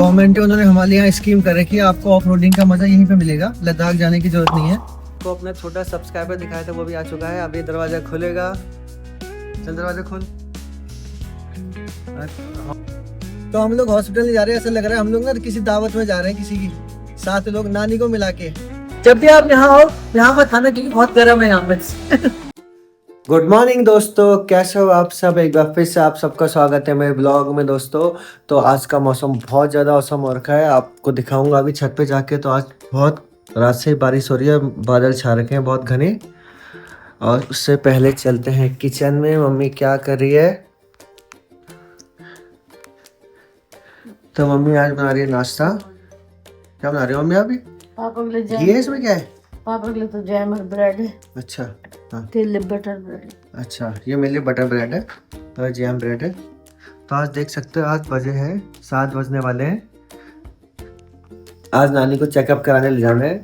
Government ने उन्होंने हमारे यहाँ स्कीम कर रखी है, आपको ऑफ रोडिंग का मजा यहीं पे मिलेगा, लद्दाख जाने की जरूरत नहीं है। तो अपना छोटा सब्सक्राइबर दिखाया था वो भी आ चुका है, अब ये दरवाजा खुलेगा। चल दरवाजा खोल। तो हम लोग हॉस्पिटल नहीं जा रहे हैं, ऐसा लग रहा है हम लोग ना किसी दावत में जा रहे हैं, किसी की साथ लोग नानी को मिला के। जब भी आप यहाँ आओ, यहाँ पर खाना क्योंकि बहुत गर्म है यहाँ पे। गुड मॉर्निंग दोस्तों, कैसे हो आप सब। एक बार फिर से आप सबका स्वागत है मेरे ब्लॉग में दोस्तों। तो आज का मौसम बहुत ज़्यादा औसम हो रखा है, आपको दिखाऊंगा अभी छत पे जाके। तो आज बहुत रात से ही बारिश हो रही है, बादल छा रखे हैं बहुत घने। और उससे पहले चलते हैं किचन में, मम्मी क्या कर रही है। तो मम्मी आज बना रही है नाश्ता। क्या बना रही हो मम्मी अभी? पापा के लिए जैम। ये इसमें क्या है? पापा के लिए तो जैम और ब्रेड है। अच्छा हाँ, तेरे लिए बटर ब्रेड। अच्छा ये मेरे लिए बटर ब्रेड है और जैम ब्रेड है। तो आज देख सकते हो आज बजे हैं 7 बजने वाले हैं। आज नानी को चेकअप कराने ले जाना है,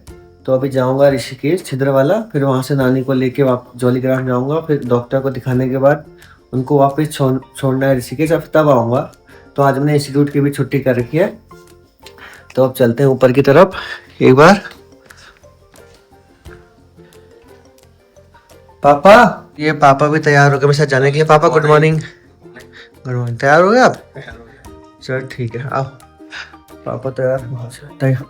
तो अभी जाऊंगा ऋषिकेश छिद्रवाला, फिर वहाँ से नानी को लेके जॉलीग्रांट जाऊंगा, फिर डॉक्टर को दिखाने के बाद उनको वापस छोड़ना है ऋषिकेश, अब तब आऊँगा। तो आज मैंने इंस्टीट्यूट की भी छुट्टी कर रखी है। तो अब चलते हैं ऊपर की तरफ एक बार। पापा, ये पापा भी तैयार हो गए मेरे साथ जाने के लिए। पापा गुड मॉर्निंग। गुड मॉर्निंग, तैयार हो गए आप? चल ठीक है, आओ। पापा तैयार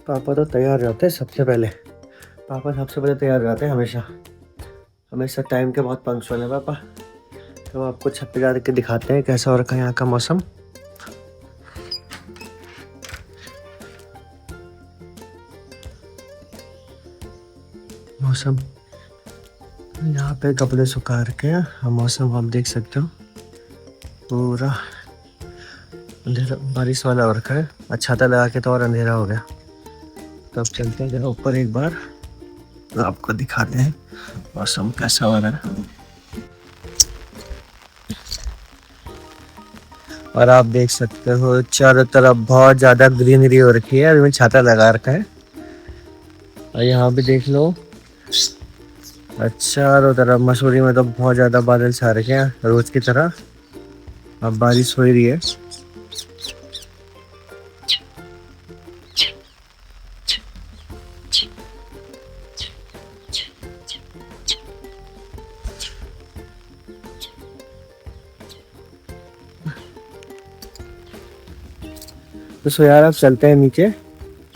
पापा तो तैयार रहते हैं सबसे पहले। पापा सबसे पहले तैयार रहते हैं हमेशा, हमेशा टाइम के बहुत पंक्चुअल है पापा। तो आपको छत पे जा के दिखाते हैं कैसा हो रखा है यहाँ का मौसम। मौसम यहाँ पे कपड़े सुखा रखे हैं, मौसम आप देख सकते हो पूरा अंधेरा बारिश वाला हो रखा है। अच्छा छाता लगा के तो और अंधेरा हो गया। तो अब चलते हैं जरा ऊपर एक बार, तो आपको दिखाते हैं मौसम कैसा हो रहा है। और आप देख सकते हो चारों तरफ बहुत ज़्यादा ग्रीनरी हो रखी है। अभी मैं छाता लगा रखा है और यहाँ भी देख लो, चारों तरफ मसूरी में तो बहुत ज़्यादा बादल छा रखे हैं रोज की तरह। अब बारिश हो ही रही है। तो सो यार अब चलते हैं नीचे,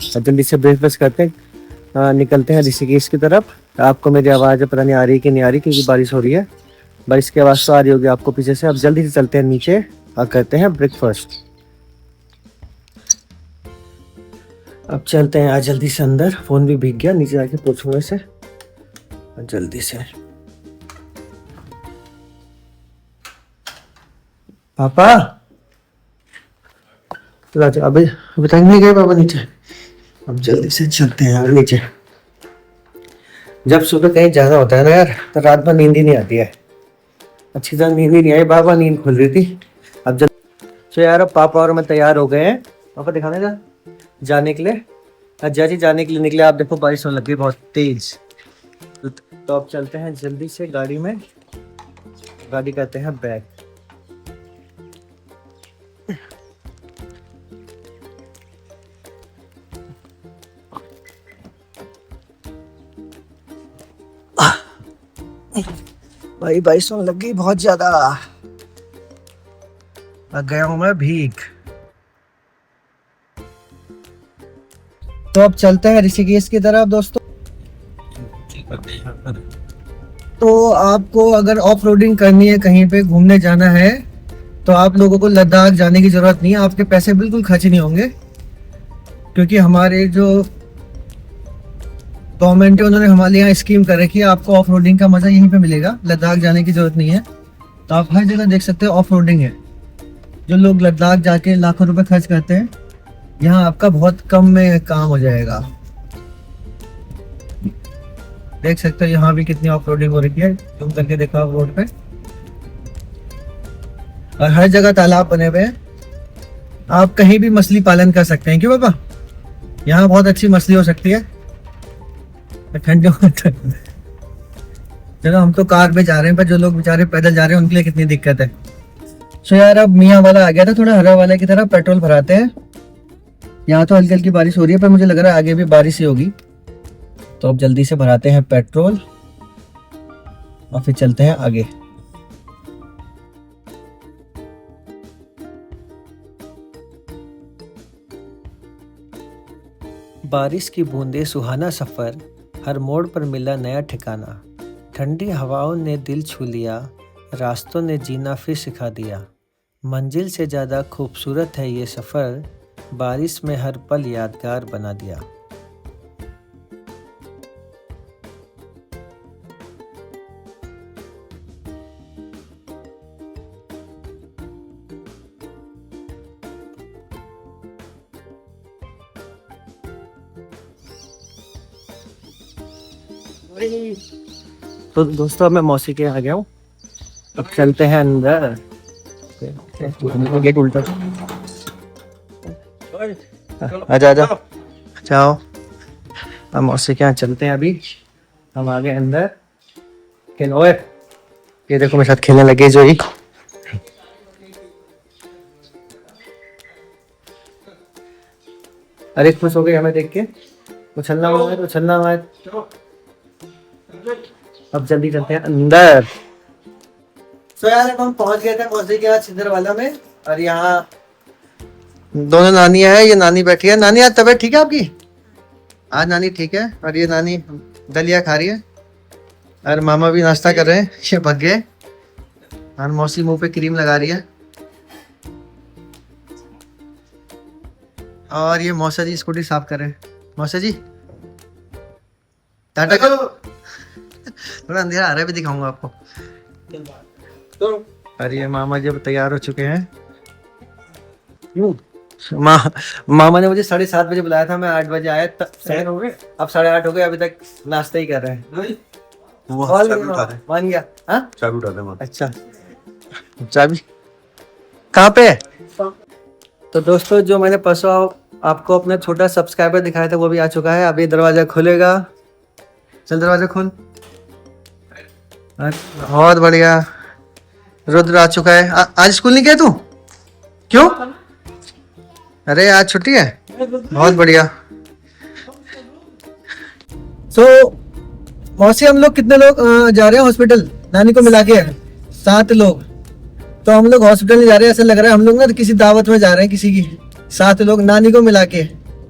जल्दी से ब्रेकफास्ट करते हैं, निकलते हैं ऋषिकेश की तरफ। आपको मेरी आवाज़ पता नहीं आ रही कि नहीं आ रही, क्योंकि बारिश हो रही है। बारिश की आवाज़ तो आ रही होगी आपको पीछे से। अब जल्दी से चलते हैं नीचे और करते हैं ब्रेकफास्ट। अब चलते हैं आज जल्दी से अंदर, फ़ोन भी भीग गया, नीचे जाके पूछूंगा इसे जल्दी से। पापा अभी तक नहीं गए पापा नीचे? अब जल्दी से चलते हैं यार नीचे। जब सुबह कहीं जाना होता है ना यार, तो रात भर नींद ही नहीं आती है, अच्छी तरह नींद ही नहीं आई, बार बार नींद खुल रही थी। अब तो यार अब पापा और मैं तैयार हो गए हैं। पापा दिखाने का जाने के लिए, अज्जा जी जाने के लिए निकले। आप देखो बारिश होने लग गई बहुत तेज। तो अब चलते हैं जल्दी से गाड़ी में, गाड़ी करते हैं बैक। भाई बारिश होने लग गई बहुत ज्यादा, गया हूं मैं भीग। तो अब चलते हैं ऋषिकेश की तरफ दोस्तों। तो आपको अगर ऑफ रोडिंग करनी है, कहीं पे घूमने जाना है, तो आप लोगों को लद्दाख जाने की जरूरत नहीं है। आपके पैसे बिल्कुल खर्च नहीं होंगे, क्योंकि हमारे जो गवर्नमेंट है उन्होंने हमारे यहाँ स्कीम कर रखी है, आपको ऑफ रोडिंग का मजा यहीं पे मिलेगा, लद्दाख जाने की जरूरत नहीं है। तो आप हर जगह देख सकते हो ऑफ रोडिंग है। जो लोग लद्दाख जाके लाखों रुपए खर्च करते हैं, यहाँ आपका बहुत कम में काम हो जाएगा। देख सकते हो यहाँ भी कितनी ऑफ रोडिंग हो रही है, तुम करके देखो आप रोड पे। और हर जगह तालाब बने हुए हैं, आप कहीं भी मछली पालन कर सकते हैं। क्यों पापा? यहाँ बहुत अच्छी मछली हो सकती है ठंडे में। चलो हम तो कार पे जा रहे हैं, पर जो लोग बेचारे पैदल जा रहे हैं उनके लिए कितनी दिक्कत है। सो यार अब मियाँ वाला आ गया था, थोड़ा हरा वाला की तरह पेट्रोल भराते हैं यहाँ तो हल्की हल्की बारिश हो रही है, पर मुझे लग रहा है आगे भी बारिश ही होगी। तो अब जल्दी से भराते हैं पेट्रोल और फिर चलते हैं आगे। बारिश की बूंदे सुहाना सफर, हर मोड़ पर मिला नया ठिकाना। ठंडी हवाओं ने दिल छू लिया, रास्तों ने जीना फिर सिखा दिया। मंजिल से ज़्यादा खूबसूरत है ये सफ़र, बारिश में हर पल यादगार बना दिया। तो दोस्तों अब मैं मौसी के यहाँ आ गया हूँ, अब चलते हैं अंदर। गेट उल्टा, आजा आजा जाओ। अब मौसी के यहाँ चलते हैं, अभी हम आ गए अंदर। ओए ये देखो मेरे साथ खेलने लगे जो ही। अरे खुश हो गए हमें देख के, उछलना मत उछलना मत। अब जल्दी चलते हैं अंदर। तो यार अब हम पहुंच गए थे मौसी के यहाँ छिंदरवाला में, और यहाँ दोनों नानियां हैं। ये नानी बैठी है। नानी आज तबीयत ठीक है आपकी? आज नानी ठीक है, और ये नानी दलिया खा रही है, और मामा भी नाश्ता कर रहे हैं, ये भग गए। और मौसी मुंह पे क्रीम लगा रही है, और ये मौसा जी स्कूटी साफ कर रहे हैं। मौसा जी टाटा करो। थोड़ा अंधेरा आ रहा है, भी दिखाऊंगा आपको। अरे ये मामा जी अब तैयार हो चुके हैं। मामा ने मुझे 7:30 बजे बुलाया था, मैं 8 बजे आया। हो गए, अब 8:30 हो गए, अभी तक नाश्ता ही कर रहे हैं। मान गया? हाँ चाबी उठा दे। अच्छा चाबी कहाँ पे? तो दोस्तों जो मैंने परसों आपको अपना छोटा सब्सक्राइबर दिखाया था वो भी आ चुका है। अभी दरवाजा खुलेगा, चल दरवाजा खोल। बहुत बढ़िया, रुद्र आ चुका है। आज स्कूल नहीं गया तू? क्यों? अरे आज छुट्टी है, बहुत बढ़िया। मौसी हम लोग कितने लोग जा रहे हैं हॉस्पिटल? नानी को मिला के 7 लोग। तो हम लोग हॉस्पिटल नहीं जा रहे हैं, ऐसा लग रहा है हम लोग ना किसी दावत में जा रहे हैं किसी की। 7 लोग नानी को मिला के,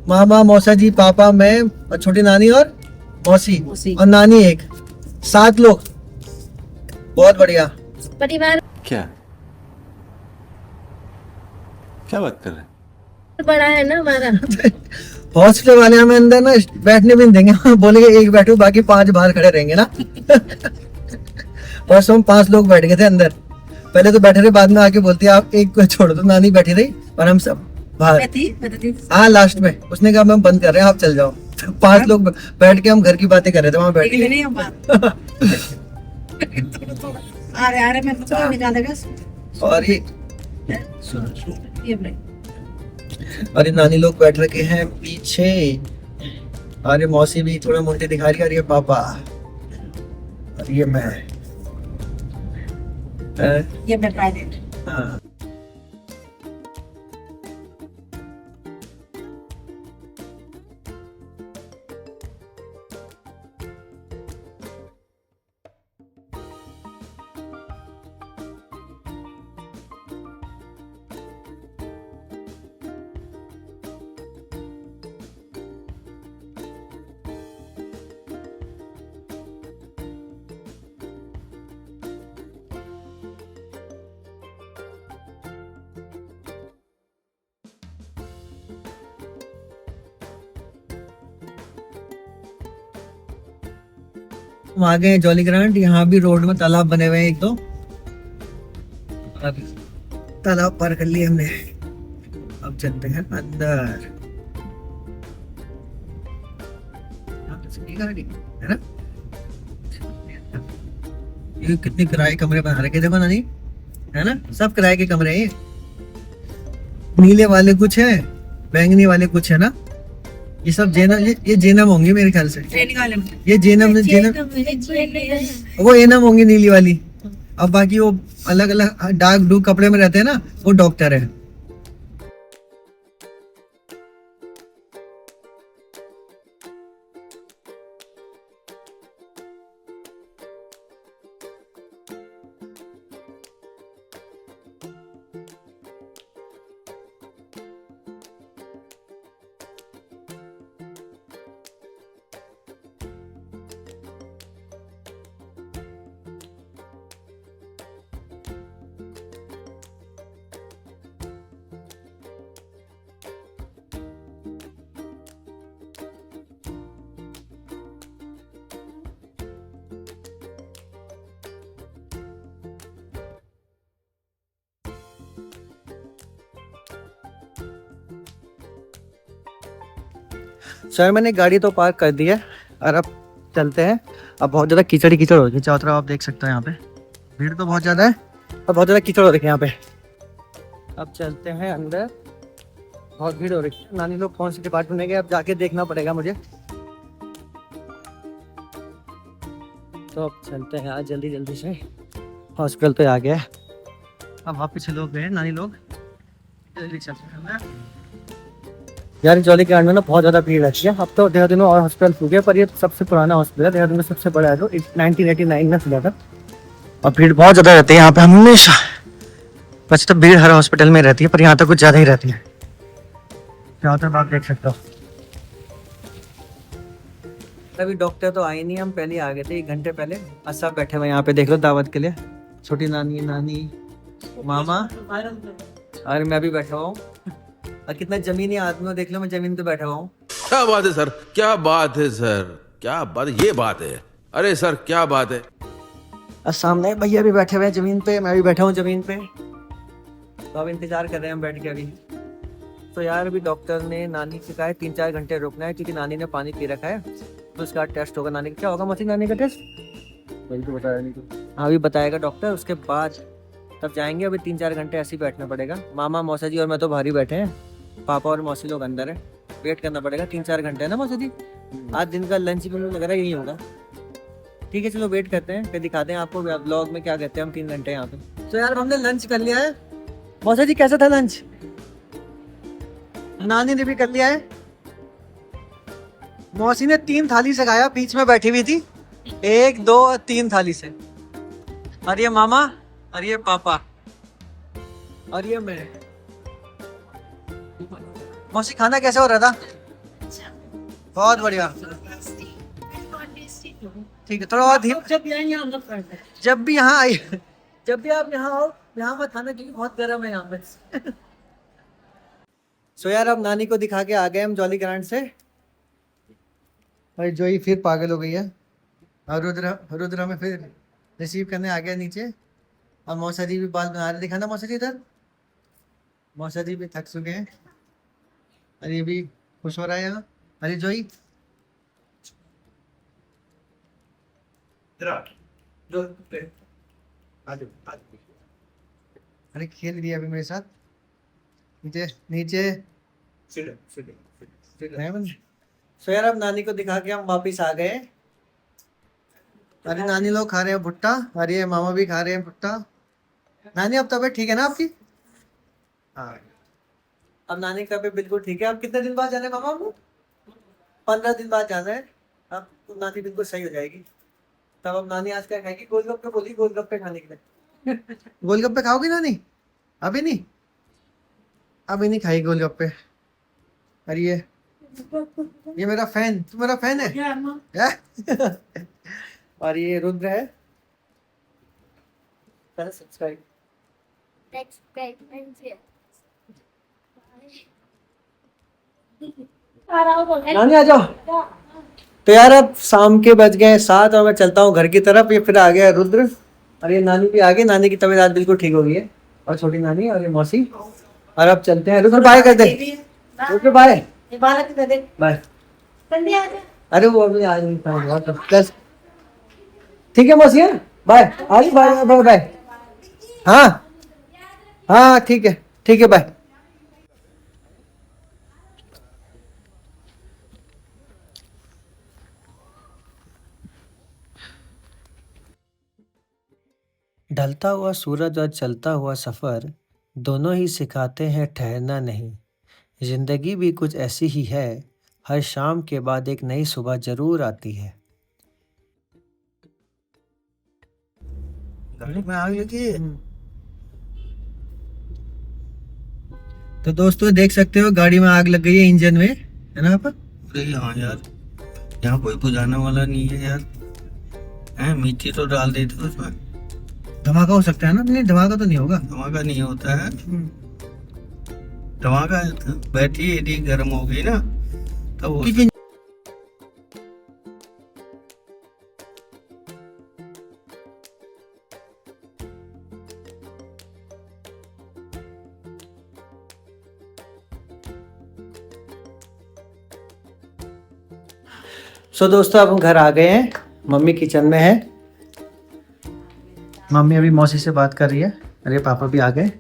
मामा मौसा जी पापा मैं और छोटी नानी और मौसी और नानी एक, 7 लोग। बहुत बढ़िया परिवार। क्या बात कर रहे हैं? बड़ा है ना हमारा। हॉस्पिटल वाले हमें अंदर ना बैठने भी नहीं देंगे, बोलेंगे एक बैठो, बाकी 5 बाहर खड़े रहेंगे ना। परसों हम 5 लोग बैठ गए थे अंदर। पहले तो बैठे रहे, बाद में आके बोलती है आप एक को छोड़ दो। नानी बैठी रही और हम सब बाहर। हाँ लास्ट में उसने कहा मैं बंद कर रहे हैं, आप चल जाओ। 5 लोग बैठ के हम घर की बातें कर रहे थे वहां बैठ के। और ये नानी लोग बैठ रखे हैं पीछे। अरे मौसी भी थोड़ा मोटे दिखा रही है, और ये पापा, और ये मैं। हाँ। हम आ गए जॉली ग्रांट। यहाँ भी रोड में तालाब बने हुए हैं 1-2। तालाब पार कर लिए हमने, अब चलते हैं अंदर। गाड़ी है ना, ये कितने किराए कमरे बना रखे देखो नानी, है ना, सब किराए के कमरे हैं। नीले वाले कुछ है, बैंगनी वाले कुछ है ना, ये सब जेनम, ये जेनम होंगी मेरे ख्याल से। ये जेनम वो एनम होंगी नीली वाली। अब बाकी वो अलग अलग डार्क ब्लू कपड़े में रहते हैं ना, वो डॉक्टर है। सर मैंने गाड़ी तो पार्क कर दी है और अब चलते हैं। अब बहुत ज़्यादा कीचड़ ही कीचड़ हो रही है चारों तरफ, आप देख सकते हो यहाँ पे भीड़ तो बहुत ज़्यादा है और बहुत ज़्यादा कीचड़ हो रही है यहाँ पे। अब चलते हैं अंदर, बहुत भीड़ हो रही है। नानी लोग कौन से डिपार्टमेंट में गए अब जाके देखना पड़ेगा मुझे। तो अब चलते हैं आज जल्दी जल्दी से, हॉस्पिटल पे आ गया। अब वहाँ पीछे लोग गए नानी लोग, जल्दी चलते हैं। यार जॉली ग्राउंड में ना बहुत ज़्यादा भीड़ रहती है। अब तो देहरादून में और हॉस्पिटल खुल गया, पर ये सबसे पुराना हॉस्पिटल है देहरादून में, सबसे बड़ा है। तो 1989 में खुला था और भीड़ बहुत ज़्यादा रहती है यहाँ पे हमेशा। वैसे तो भीड़ हर हॉस्पिटल में रहती है पर यहाँ तो कुछ ज़्यादा ही रहती है। यहाँ तक आप देख सकते हो। अभी डॉक्टर तो आए नहीं, हम पहले ही आ गए थे 1 घंटे पहले। आज सब बैठे हुए यहाँ पे देख लो दावत के लिए। छोटी नानी, नानी, मामा और मैं भी बैठा हुआ हूँ। और कितना जमीनी आदमी हो देख लो, मैं जमीन पे बैठा हुआ हूँ। क्या बात है सर, क्या बात है सर, क्या बात, ये बात है। अरे सर क्या बात है। और सामने भैया भी बैठे हुए हैं जमीन पे, मैं भी बैठा हूँ जमीन पे। तो अब इंतजार कर रहे हैं हम बैठ के अभी। तो यार अभी डॉक्टर ने नानी से कहा है 3-4 घंटे रुकना है क्योंकि नानी ने पानी पी रखा है। तो उसका टेस्ट होगा नानी का। क्या होगा मसी नानी का टेस्ट? वही तो बताया नहीं तो। हाँ अभी बताएगा डॉक्टर, उसके बाद तब जाएंगे। अभी 3-4 घंटे ऐसे ही बैठना पड़ेगा। मामा, मौसा जी और मैं तो बाहर ही बैठे हैं, पापा और मौसी लोग अंदर है। वेट करना पड़ेगा 3-4 घंटे, है ना मौसा जी? आज दिन का लंच भी मुझे लग रहा है यही होगा। ठीक है चलो वेट करते हैं, फिर दिखाते हैं आपको ब्लॉग में क्या कहते हैं हम 3 घंटे यहाँ पे। तो यार हमने लंच कर लिया है। मौसा जी कैसा था लंच? नानी ने भी कर लिया है। मौसी ने 3 थाली से खाया, बीच में बैठी हुई थी। 1, 2 और 3 थाली से। और ये मामा और ये पापा और ये मैं। मौसी खाना कैसा हो रहा था? बहुत बढ़िया। ठीक है थोड़ा और धीरे। जब भी यहाँ आई, जब भी आप यहाँ आओ यहाँ पर खाना क्योंकि बहुत गर्म है यहाँ पे। सो यार अब नानी को दिखा के आ गए हम जॉली ग्रांड से। भाई जोई फिर पागल हो गई है और रुद्र हमें फिर रिसीव करने आ गया नीचे। और मौसा जी भी बाल बना रहे, दिखाना मौसा जी इधर। मौसा जी भी थक चुके हैं। अरे ये भी खुश हो रहा है यहाँ। अरे जोई अरे खेल लिया अभी मेरे साथ। नीचे नीचे सो यार अब नानी को दिखा के हम वापिस आ गए। अरे नानी लोग खा रहे हैं भुट्टा, अरे मामा भी खा रहे हैं भुट्टा। नानी अब तबीयत ठीक है ना आपकी? हाँ अब नानी की तबीयत बिल्कुल ठीक है। अब कितने दिन बाद जाना है मामा आपको? 15 दिन बाद जाना है। अब तो नानी बिल्कुल सही हो जाएगी। तब अब नानी आज क्या खाएगी? गोलगप्पे बोली, गोलगप्पे खाने के लिए। गोलगप्पे खाओगी नानी? अभी नहीं, अभी नहीं खाई गोलगप्पे। अरे ये मेरा फैन, तू मेरा फैन है क्या? और ये रुद्र है। सब्सक्राइब नानी आ जाओ। तो यार अब शाम के बज गए 7 और मैं चलता हूँ घर की तरफ। ये फिर आ गया रुद्र और ये नानी भी आ गई। नानी की तबीयत आज बिल्कुल ठीक हो गई है और छोटी नानी और ये मौसी। और अब चलते हैं। रुद्र बाय कर दे। Rudra bye bye. अरे वो अभी आज नहीं पाएंगे प्लस। ठीक है मौसी बाय। आज बाय बाय बाय। हाँ हाँ ठीक है बाय। ढलता हुआ सूरज और चलता हुआ सफर दोनों ही सिखाते हैं ठहरना नहीं। जिंदगी भी कुछ ऐसी ही है, हर शाम के बाद एक नई सुबह जरूर आती है। में आग लगी। तो दोस्तों देख सकते हो गाड़ी में आग लग गई है इंजन में, है ना पापा? अरे हाँ यार, यहाँ कोई बुझाने वाला नहीं है यार। मिट्टी तो डाल देते उसमें। धमाका हो सकता है ना? नहीं धमाका तो नहीं होगा। धमाका नहीं होता है। धमाका बैटरी यदि गर्म हो गई ना तो सो दोस्तों अब हम घर आ गए हैं, मम्मी किचन में है। मम्मी अभी मौसी से बात कर रही है। अरे पापा भी आ गए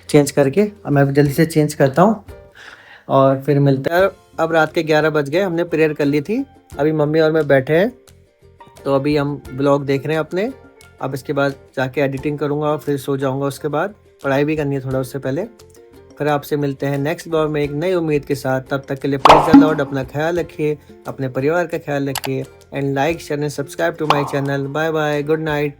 चेंज करके। अब मैं जल्दी से चेंज करता हूँ और फिर मिलता है। अब रात के 11 बज गए, हमने प्रेयर कर ली थी। अभी मम्मी और मैं बैठे हैं, तो अभी हम ब्लॉग देख रहे हैं अपने। अब इसके बाद जाके एडिटिंग करूँगा और फिर सो जाऊँगा। उसके बाद पढ़ाई भी करनी है थोड़ा उससे पहले। फिर आपसे मिलते हैं नेक्स्ट ब्लॉग में एक नई उम्मीद के साथ। तब तक के लिए प्रेज़ द लॉर्ड, अपना ख्याल रखिए, अपने परिवार का ख्याल रखिए and like share and subscribe to my channel. Bye bye, good night.